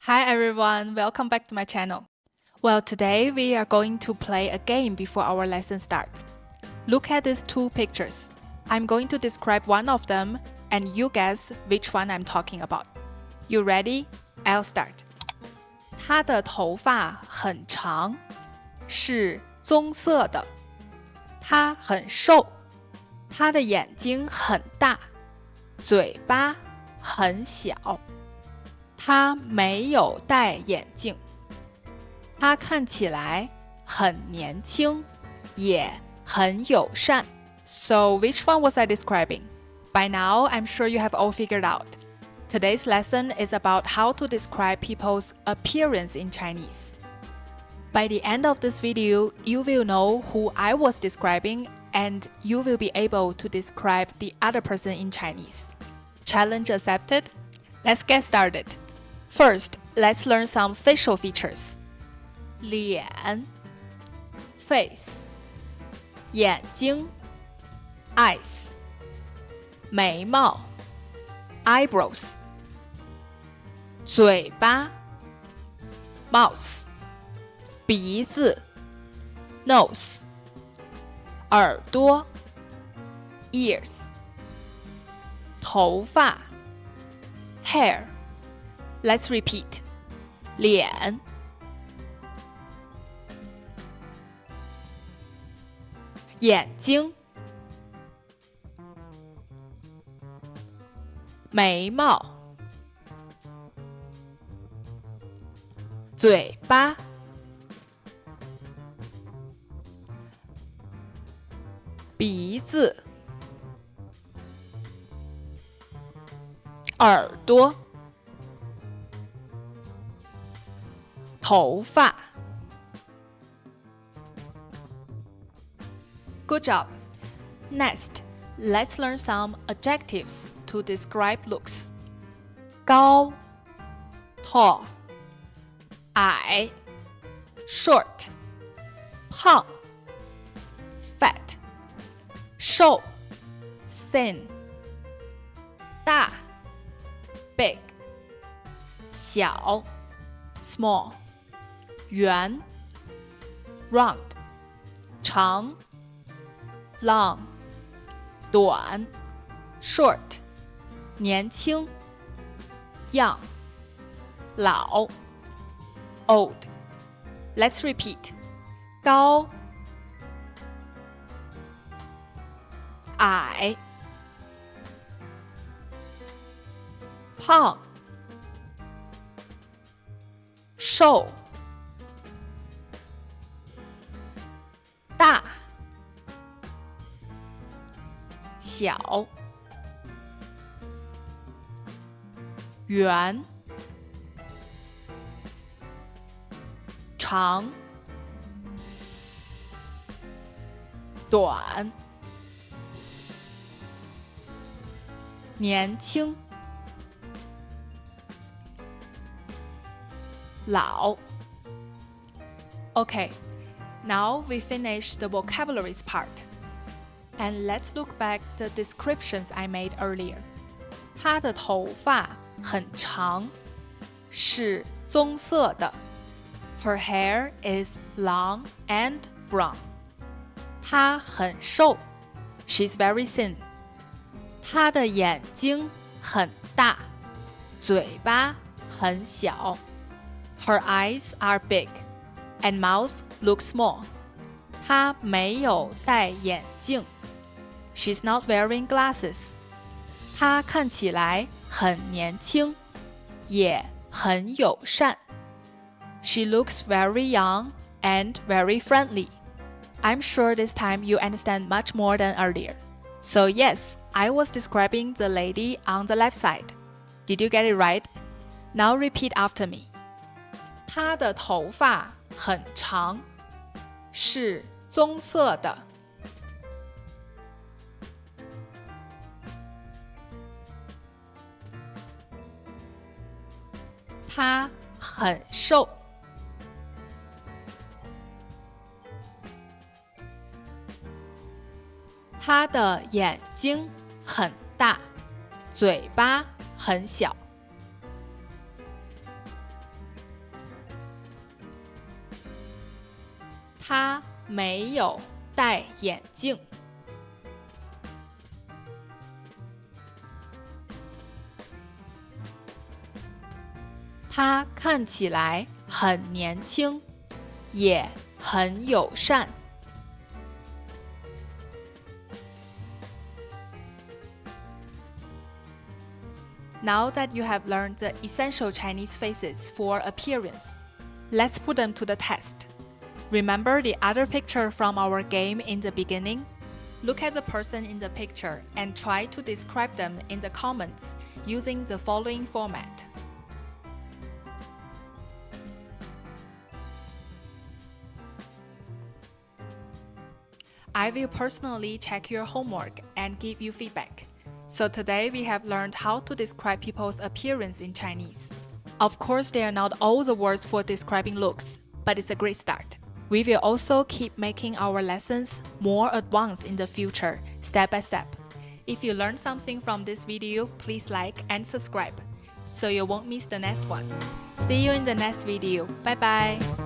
Hi everyone, welcome back to my channel. Well, today we are going to play a game before our lesson starts. Look at these two pictures. I'm going to describe one of them and you guess which one I'm talking about. You ready? I'll start. 他的头发很长，是棕色的。他很瘦，他的眼睛很大，嘴巴很小。他没有戴眼镜，他看起来很年轻，也很友善。So which one was I describing? By now, I'm sure you have all figured out. Today's lesson is about how to describe people's appearance in Chinese. By the end of this video, you will know who I was describing and you will be able to describe the other person in Chinese. Challenge accepted? Let's get started. First, let's learn some facial features. 脸 face 眼睛 eyes 眉毛 eyebrows 嘴巴 mouth 鼻子 nose 耳朵 ears 头发 hair Let's repeat. 脸眼睛眉毛嘴巴鼻子耳朵头发 Good job. Next, let's learn some adjectives to describe looks. 高 tall 矮 short 胖 fat 瘦 thin 大 big 小 small 圆 round 长 long 短 short 年轻 young 老 old Let's repeat 高矮胖瘦大小圆长短年轻老 Okay, now we finish the vocabularies part. And let's look back the descriptions I made earlier. 她的头发很长，是棕色的。Her hair is long and brown. 她很瘦。She's very thin. 她的眼睛很大，嘴巴很小。Her eyes are big, and mouth looks small. 她没有戴眼镜。She's not wearing glasses. 她看起来很年轻，也很友善。She looks very young and very friendly. I'm sure this time you understand much more than earlier. So yes, I was describing the lady on the left side. Did you get it right? Now repeat after me. 她的头发很长，是棕色的。她很瘦。她的眼睛很大，嘴巴很小。他没有戴眼镜。他看起来很年轻，也很友善。Now that you have learned the essential Chinese phrases for appearance, let's put them to the test. Remember the other picture from our game in the beginning? Look at the person in the picture and try to describe them in the comments using the following format. I will personally check your homework and give you feedback. So today we have learned how to describe people's appearance in Chinese. Of course, they are not all the words for describing looks, but it's a great start. We will also keep making our lessons more advanced in the future, step by step. If you learned something from this video, please like and subscribe, so you won't miss the next one. See you in the next video. Bye bye!